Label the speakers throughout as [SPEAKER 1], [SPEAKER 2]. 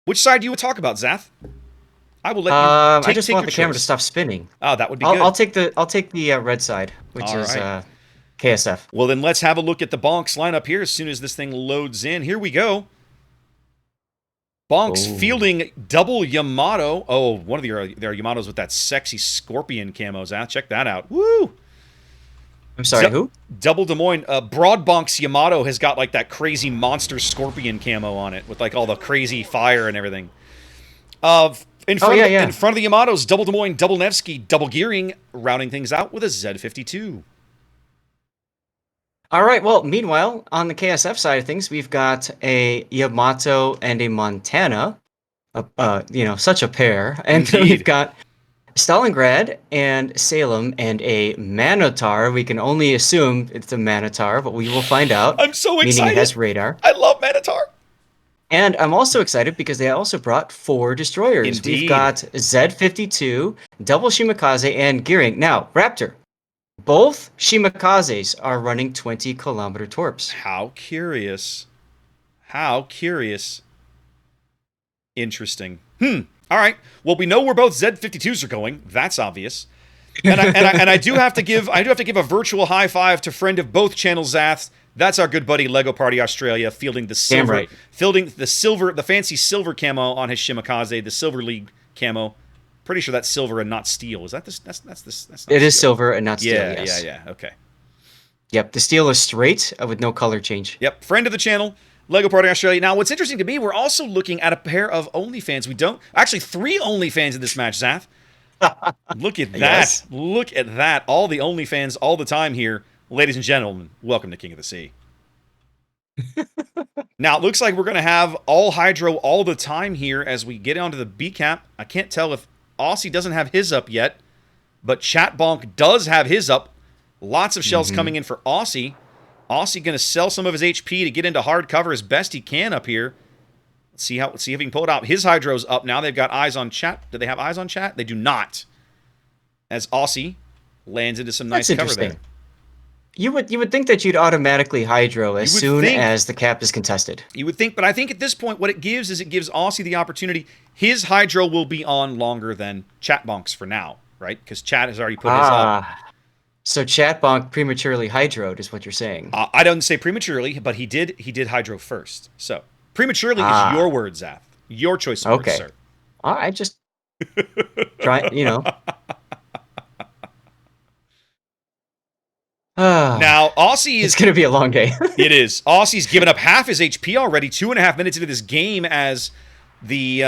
[SPEAKER 1] Which side do you want to talk about, Zath? I will let you
[SPEAKER 2] I
[SPEAKER 1] take
[SPEAKER 2] just
[SPEAKER 1] take
[SPEAKER 2] want
[SPEAKER 1] your
[SPEAKER 2] the camera to
[SPEAKER 1] choice.
[SPEAKER 2] stop spinning.
[SPEAKER 1] Oh, that would be
[SPEAKER 2] I'll,
[SPEAKER 1] good.
[SPEAKER 2] I'll take the I'll take the red side, which
[SPEAKER 1] All
[SPEAKER 2] is
[SPEAKER 1] right.
[SPEAKER 2] KSF.
[SPEAKER 1] Well, then let's have a look at the Bonks lineup here as soon as this thing loads in. Here we go. Bonks
[SPEAKER 2] Oh,
[SPEAKER 1] fielding double Yamato. Oh, one of their Yamatos with that sexy scorpion camo, Zath. Check that out. Woo!
[SPEAKER 2] I'm sorry, who?
[SPEAKER 1] Double Des Moines. Broad Bonks Yamato has got like that crazy monster scorpion camo on it with like all the crazy fire and everything. In
[SPEAKER 2] Oh
[SPEAKER 1] front
[SPEAKER 2] yeah,
[SPEAKER 1] of in
[SPEAKER 2] yeah.
[SPEAKER 1] front of the Yamatos, Double Des Moines, Double Nevsky, double gearing, rounding things out with a Z52.
[SPEAKER 2] All right. Well, meanwhile, on the KSF side of things, we've got a Yamato and a Montana. Such a pair, and then we've
[SPEAKER 1] Indeed.
[SPEAKER 2] got Stalingrad and Salem and a Manotar. We can only assume it's a Manotar, but we will find out,
[SPEAKER 1] I'm so
[SPEAKER 2] meaning it
[SPEAKER 1] excited.
[SPEAKER 2] has radar.
[SPEAKER 1] I love Manitar.
[SPEAKER 2] And I'm also excited because they also brought 4 destroyers. We've
[SPEAKER 1] Indeed.
[SPEAKER 2] got Z52, Double Shimakaze, and Gearing. Now, Raptor, both Shimakazes are running 20-kilometer torps.
[SPEAKER 1] How curious. How curious. Interesting. All right. Well, we know where both Z52s are going. That's obvious. And I do have to give a virtual high five to friend of both channels, Zath. That's our good buddy Lego Party Australia fielding the
[SPEAKER 2] Damn
[SPEAKER 1] silver,
[SPEAKER 2] right.
[SPEAKER 1] the fancy silver camo on his Shimakaze, the Silver League camo. Pretty sure that's silver and not steel. Is that this? That's not
[SPEAKER 2] It is
[SPEAKER 1] steel.
[SPEAKER 2] silver and not steel,
[SPEAKER 1] Yeah,
[SPEAKER 2] yes.
[SPEAKER 1] yeah. Okay.
[SPEAKER 2] Yep, the steel is straight with no color change.
[SPEAKER 1] Yep. Friend of the channel, Lego Party Australia. Now, what's interesting to me, we're also looking at a pair of OnlyFans. We don't actually 3 OnlyFans in this match, Zath. Look at that.
[SPEAKER 2] Yes.
[SPEAKER 1] Look at that. All the OnlyFans all the time here. Ladies and gentlemen, welcome to King of the Sea. Now, it looks like we're going to have all Hydro all the time here as we get onto the B cap. I can't tell if Aussie doesn't have his up yet, but Chatbonk does have his up. Lots of shells coming in for Aussie. Aussie going to sell some of his HP to get into hard cover as best he can up here. Let's see if he can pull it out. His Hydro's up now. They've got eyes on Chat. Do they have eyes on Chat? They do not. As Aussie lands into some nice
[SPEAKER 2] That's
[SPEAKER 1] cover there.
[SPEAKER 2] interesting. You would think that you'd automatically hydro as
[SPEAKER 1] You would
[SPEAKER 2] soon
[SPEAKER 1] think.
[SPEAKER 2] as the cap is contested.
[SPEAKER 1] You would think, but I think at this point what it gives is it gives Aussie the opportunity. His Hydro will be on longer than Chatbonk's for now, right? Because Chat has already put his up.
[SPEAKER 2] So Chatbonk prematurely hydroed is what you're saying.
[SPEAKER 1] I don't say prematurely, but he did Hydro first. So prematurely is your word, Zath. Your choice of words,
[SPEAKER 2] Okay.
[SPEAKER 1] sir.
[SPEAKER 2] I just try,
[SPEAKER 1] Now, Aussie
[SPEAKER 2] it's
[SPEAKER 1] is
[SPEAKER 2] gonna be a long day.
[SPEAKER 1] It is. Aussie's given up half his HP already, 2.5 minutes into this game as the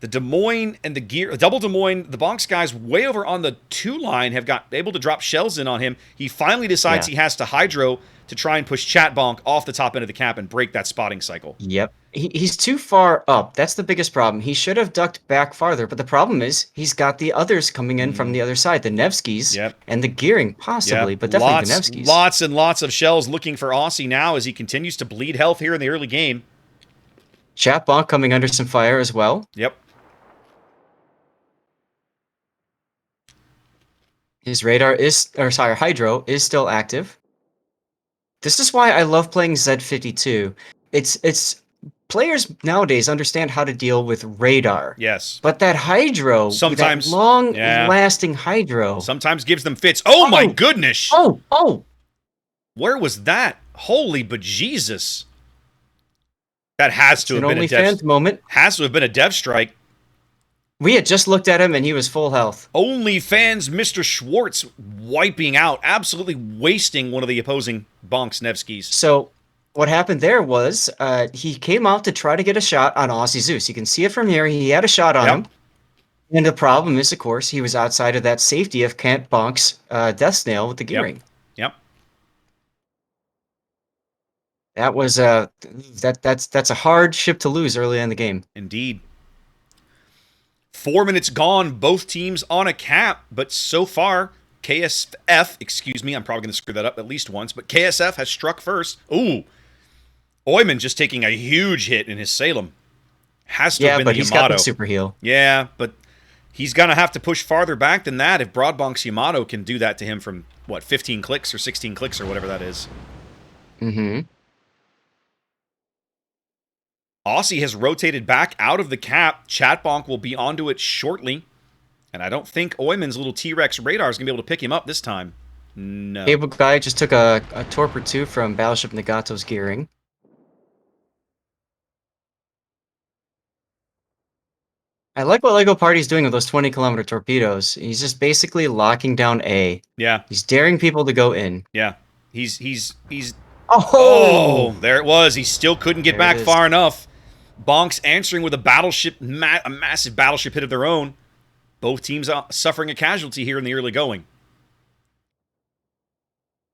[SPEAKER 1] Des Moines and the double Des Moines, the Bonks guys way over on the 2 line have got able to drop shells in on him. He finally decides
[SPEAKER 2] Yeah.
[SPEAKER 1] he has to Hydro to try and push Chatbonk off the top end of the cap and break that spotting cycle.
[SPEAKER 2] Yep. He's too far up. That's the biggest problem. He should have ducked back farther, but the problem is he's got the others coming in from the other side, the Nevskys
[SPEAKER 1] Yep.
[SPEAKER 2] and the Gearing, possibly, but definitely the Nevskys.
[SPEAKER 1] Lots and lots of shells looking for Aussie now as he continues to bleed health here in the early game.
[SPEAKER 2] Chatbonk coming under some fire as well.
[SPEAKER 1] Yep.
[SPEAKER 2] His Hydro is still active. This is why I love playing Z52. It's players nowadays understand how to deal with radar.
[SPEAKER 1] Yes.
[SPEAKER 2] But that Hydro,
[SPEAKER 1] Sometimes,
[SPEAKER 2] that long-lasting Hydro.
[SPEAKER 1] Sometimes gives them fits. Oh my goodness!
[SPEAKER 2] Oh!
[SPEAKER 1] Where was that? Holy bejesus! That has to
[SPEAKER 2] It's
[SPEAKER 1] have
[SPEAKER 2] an
[SPEAKER 1] been a
[SPEAKER 2] OnlyFans moment.
[SPEAKER 1] Has to have been a dev strike.
[SPEAKER 2] We had just looked at him and he was full health.
[SPEAKER 1] OnlyFans Mr. Schwartz wiping out, absolutely wasting one of the opposing Bonks Nevskys.
[SPEAKER 2] So what happened there was he came out to try to get a shot on Aussie Zeus. You can see it from here. He had a shot on him. And the problem is, of course, he was outside of that safety of Kent Bonk's Death Snail with the Gearing.
[SPEAKER 1] Yep.
[SPEAKER 2] That was that's a hard ship to lose early in the game.
[SPEAKER 1] Indeed. 4 minutes gone, both teams on a cap, but so far, KSF, excuse me, I'm probably going to screw that up at least once, but KSF has struck first. Ooh. Oyman just taking a huge hit in his Salem. Has to have been
[SPEAKER 2] but
[SPEAKER 1] the
[SPEAKER 2] he's
[SPEAKER 1] Yamato.
[SPEAKER 2] got the super heal.
[SPEAKER 1] Yeah, but he's going to have to push farther back than that if Broadbonk's Yamato can do that to him from, 15 clicks or 16 clicks or whatever that is.
[SPEAKER 2] Mm-hmm.
[SPEAKER 1] Aussie has rotated back out of the cap. Chatbonk will be onto it shortly. And I don't think Oyman's little T-Rex radar is going to be able to pick him up this time. No.
[SPEAKER 2] Cable guy just took a torp or two from Battleship Nagato's gearing. I like what Lego Party's doing with those 20-kilometer torpedoes. He's just basically locking down A.
[SPEAKER 1] Yeah.
[SPEAKER 2] He's daring people to go in.
[SPEAKER 1] Yeah. He's
[SPEAKER 2] Oh!
[SPEAKER 1] there it was. He still couldn't get
[SPEAKER 2] There
[SPEAKER 1] back
[SPEAKER 2] it is.
[SPEAKER 1] far enough. Bonks answering with a battleship, a massive battleship hit of their own. Both teams suffering a casualty here in the early going.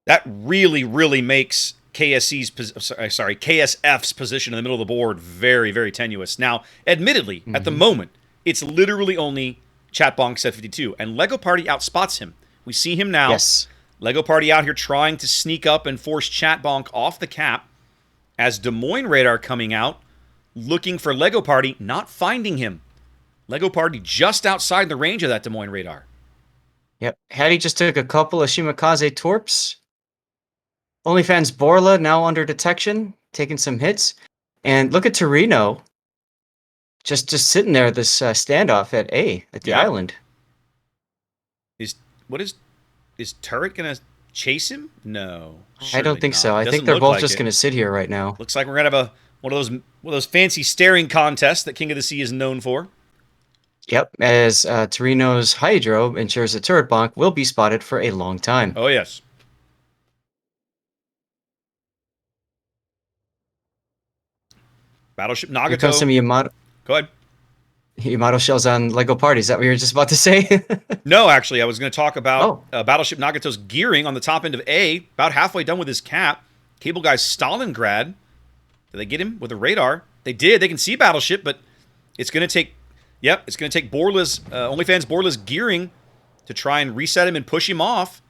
[SPEAKER 1] That really, really makes KSF's position in the middle of the board very, very tenuous. Now, admittedly, at the moment, it's literally only Chatbonk at 52, and Lego Party outspots him. We see him now.
[SPEAKER 2] Yes.
[SPEAKER 1] Lego Party out here trying to sneak up and force Chatbonk off the cap as Des Moines radar coming out, looking for Lego Party, not finding him. Lego Party just outside the range of that Des Moines radar.
[SPEAKER 2] Yep. Hattie just took a couple of Shimakaze torps. OnlyFans Borla now under detection, taking some hits. And look at Torino. Just sitting there, this standoff at A, at the island.
[SPEAKER 1] Is Turret going to chase him? No.
[SPEAKER 2] I don't think
[SPEAKER 1] not.
[SPEAKER 2] so. I
[SPEAKER 1] Doesn't
[SPEAKER 2] think they're
[SPEAKER 1] look
[SPEAKER 2] both
[SPEAKER 1] like
[SPEAKER 2] just
[SPEAKER 1] it.
[SPEAKER 2] going to sit here right now.
[SPEAKER 1] Looks like we're going to have one of those fancy staring contests that King of the Sea is known for.
[SPEAKER 2] Yep, as Torino's Hydro ensures that turret bonk will be spotted for a long time.
[SPEAKER 1] Oh, yes. Battleship Nagato.
[SPEAKER 2] Here comes some Yamato.
[SPEAKER 1] Go ahead.
[SPEAKER 2] Yamato shells on Lego Party. Is that what you were just about to say?
[SPEAKER 1] No, actually, I was going to talk about Battleship Nagato's gearing on the top end of A, about halfway done with his cap. Cable guy's Stalingrad. Did they get him with a radar? They did. They can see Battleship, but it's going to take... Yep, it's going to take Borla's, OnlyFans Borla's gearing to try and reset him and push him off.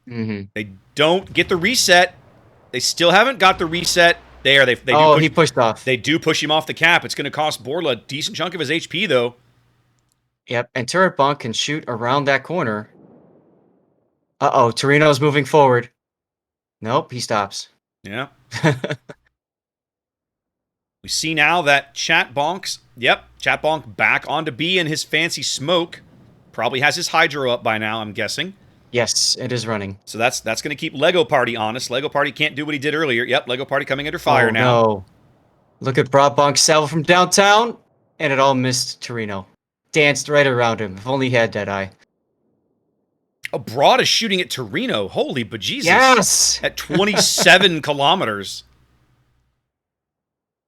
[SPEAKER 2] Mm-hmm.
[SPEAKER 1] They don't get the reset. They still haven't got the reset. There, they
[SPEAKER 2] he pushed off.
[SPEAKER 1] They do push him off the cap. It's going to cost Borla a decent chunk of his HP, though.
[SPEAKER 2] Yep, and turret bonk can shoot around that corner. Uh-oh, Torino's moving forward. Nope, he stops.
[SPEAKER 1] Yeah. We see now that Chatbonk's... Yep, Chatbonk back onto B in his fancy smoke. Probably has his Hydro up by now, I'm guessing.
[SPEAKER 2] Yes, it is running.
[SPEAKER 1] So that's going to keep Lego Party honest. Lego Party can't do what he did earlier. Yep, Lego Party coming under fire now.
[SPEAKER 2] No. Look at Broad Bonk salvo from downtown, and it all missed Torino. Danced right around him. If only he had Deadeye.
[SPEAKER 1] Broad is shooting at Torino. Holy bejesus.
[SPEAKER 2] Yes!
[SPEAKER 1] At 27 kilometers.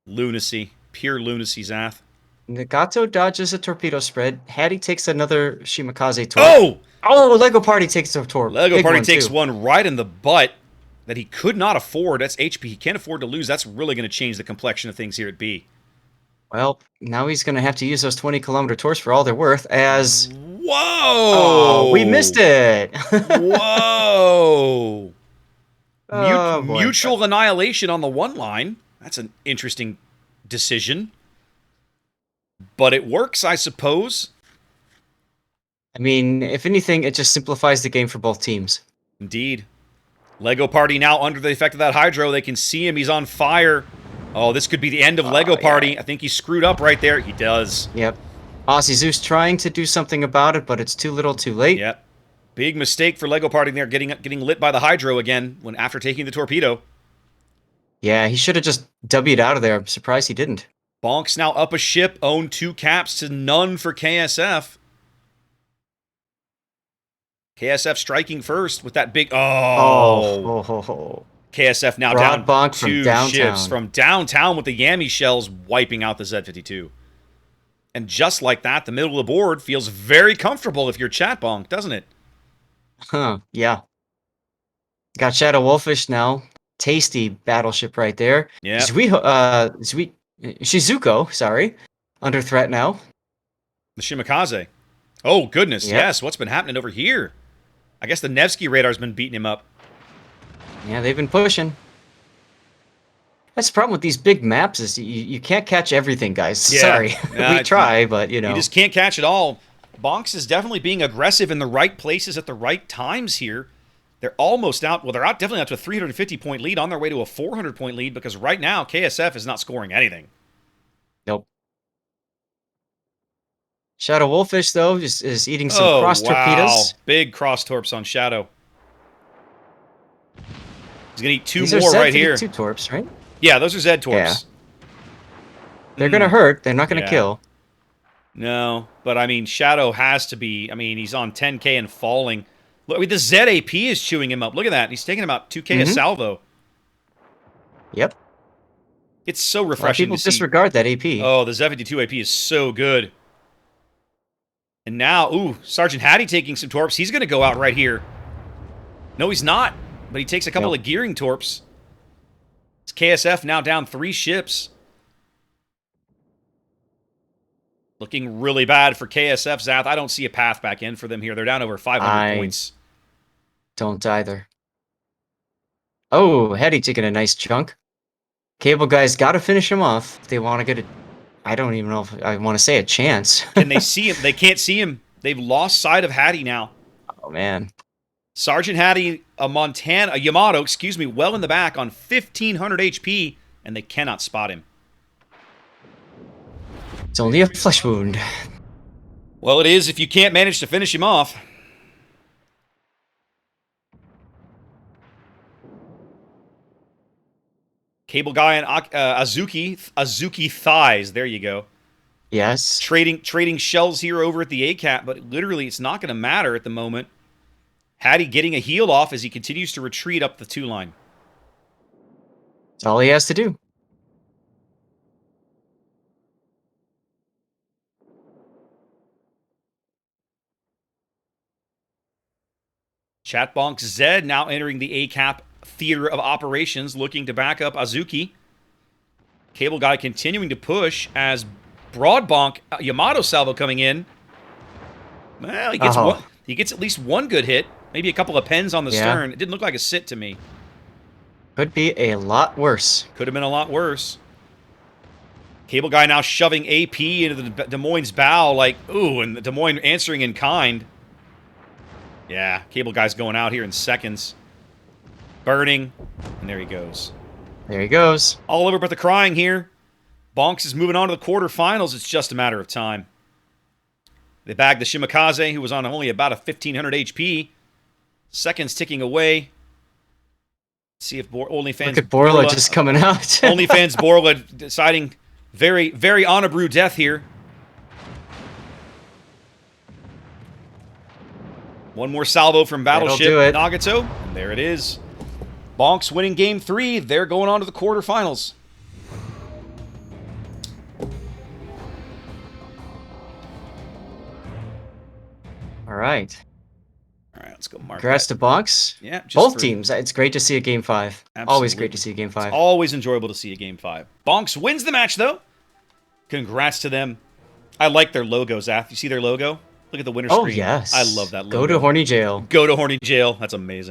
[SPEAKER 1] Lunacy. Pure lunacy, Zath.
[SPEAKER 2] Nagato dodges a torpedo spread. Hattie takes another Shimakaze torp.
[SPEAKER 1] Oh!
[SPEAKER 2] Oh, Lego Party takes a torp.
[SPEAKER 1] Lego
[SPEAKER 2] Big
[SPEAKER 1] Party
[SPEAKER 2] one,
[SPEAKER 1] takes
[SPEAKER 2] too.
[SPEAKER 1] one right in the butt that he could not afford. That's HP. He can't afford to lose. That's really going to change the complexion of things here at B.
[SPEAKER 2] Well, now he's going to have to use those 20-kilometer torps for all they're worth as...
[SPEAKER 1] Whoa!
[SPEAKER 2] Oh, we missed it!
[SPEAKER 1] Whoa!
[SPEAKER 2] Oh, boy.
[SPEAKER 1] Mutual annihilation on the one line. That's an interesting decision. But it works, I suppose.
[SPEAKER 2] I mean, if anything, it just simplifies the game for both teams.
[SPEAKER 1] Indeed. Lego Party now under the effect of that Hydro. They can see him. He's on fire. Oh, this could be the end of Lego Party. Yeah. I think he screwed up right there. He does.
[SPEAKER 2] Yep. Aussie Zeus trying to do something about it, but it's too little too late.
[SPEAKER 1] Yep. Big mistake for Lego Party there, getting lit by the Hydro again after taking the torpedo.
[SPEAKER 2] Yeah, he should have just W'd out of there. I'm surprised he didn't.
[SPEAKER 1] Bonks now up a ship, own 2 caps to none for KSF. KSF striking first with that big... KSF now down
[SPEAKER 2] bonk
[SPEAKER 1] 2 ships from downtown with the Yami shells wiping out the Z-52. And just like that, the middle of the board feels very comfortable if you're Chatbonk, doesn't it?
[SPEAKER 2] Huh, yeah. Got Shadow Wolfish now. Tasty battleship right there.
[SPEAKER 1] Yeah.
[SPEAKER 2] Shizuko, sorry. Under threat now.
[SPEAKER 1] The Shimakaze. Oh, goodness,
[SPEAKER 2] Yep.
[SPEAKER 1] yes. What's been happening over here? I guess the Nevsky radar's been beating him up.
[SPEAKER 2] Yeah, they've been pushing. That's the problem with these big maps is you can't catch everything, guys.
[SPEAKER 1] Yeah.
[SPEAKER 2] Sorry. We try, but, you know.
[SPEAKER 1] You just can't catch it all. Bonks is definitely being aggressive in the right places at the right times here. They're almost out. Well, they're definitely out to a 350-point lead on their way to a 400-point lead because right now KSF is not scoring anything.
[SPEAKER 2] Nope. Shadow Wolfish, though, is eating some
[SPEAKER 1] Oh,
[SPEAKER 2] cross
[SPEAKER 1] wow.
[SPEAKER 2] torpedoes.
[SPEAKER 1] Big cross torps on Shadow. He's going to eat two
[SPEAKER 2] These are
[SPEAKER 1] more
[SPEAKER 2] said
[SPEAKER 1] right
[SPEAKER 2] to be
[SPEAKER 1] here.
[SPEAKER 2] 2 torps, right?
[SPEAKER 1] Yeah, those are Zed torps.
[SPEAKER 2] Yeah. They're going to hurt. They're not going to kill.
[SPEAKER 1] No, but I mean, Shadow has to be. I mean, he's on 10K and falling. Look, the ZAP is chewing him up. Look at that. He's taking about 2K a salvo.
[SPEAKER 2] Yep.
[SPEAKER 1] It's so refreshing
[SPEAKER 2] A lot of people
[SPEAKER 1] to see.
[SPEAKER 2] disregard that AP.
[SPEAKER 1] Oh, the Z52 AP is so good. And now, ooh, Sergeant Hattie taking some torps. He's going to go out right here. No, he's not. But he takes a couple of gearing torps. It's KSF now down 3 ships. Looking really bad for KSF, Zath. I don't see a path back in for them here. They're down over 500 points.
[SPEAKER 2] Don't either. Oh, Hetty taking a nice chunk. Cable guys got to finish him off if they want to get a... I don't even know if I want to say a chance.
[SPEAKER 1] Can they see him? They can't see him. They've lost sight of Hattie now.
[SPEAKER 2] Oh, man.
[SPEAKER 1] Sergeant Hattie, a Yamato, excuse me, well in the back on 1,500 HP, and they cannot spot him.
[SPEAKER 2] It's only a flesh wound.
[SPEAKER 1] Well, it is if you can't manage to finish him off. Cable guy and Azuki thighs. There you go.
[SPEAKER 2] Yes.
[SPEAKER 1] Trading shells here over at the ACAT, but literally it's not going to matter at the moment. Hattie getting a heal off as he continues to retreat up the 2 line.
[SPEAKER 2] That's all he has to do.
[SPEAKER 1] BONKS Zed now entering the ACAP theater of operations, looking to back up Azuki. Cable guy continuing to push as Broad Bonk Yamato salvo coming in. Well, he gets at least one good hit, maybe a couple of pens on the stern. It didn't look like a sit to me.
[SPEAKER 2] Could be a lot worse.
[SPEAKER 1] Could have been a lot worse. Cable guy now shoving AP into the Des Moines bow, like, ooh, and the Des Moines answering in kind. Yeah, Cable guy's going out here in seconds. Burning, and there he goes.
[SPEAKER 2] There he goes.
[SPEAKER 1] All over but the crying here. BONKS is moving on to the quarterfinals. It's just a matter of time. They bagged the Shimakaze, who was on only about a 1,500 HP. Seconds ticking away. See if OnlyFans...
[SPEAKER 2] Look at Borla just coming out.
[SPEAKER 1] OnlyFans Borla deciding very, very Honabrew death here. One more salvo from Battleship Nagato. And there it is. BONKS winning Game 3. They're going on to the quarterfinals.
[SPEAKER 2] All right.
[SPEAKER 1] All right, let's go mark
[SPEAKER 2] Congrats to BONKS.
[SPEAKER 1] Yeah,
[SPEAKER 2] both teams. It's great to see a Game 5.
[SPEAKER 1] Absolutely.
[SPEAKER 2] Always great to see a Game 5.
[SPEAKER 1] It's always enjoyable to see a Game 5. BONKS wins the match, though. Congrats to them. I like their logo, Zath. You see their logo? Look at the winter screen.
[SPEAKER 2] Oh, yes.
[SPEAKER 1] I love that logo.
[SPEAKER 2] Go to Horny Jail.
[SPEAKER 1] Go to Horny Jail. That's amazing.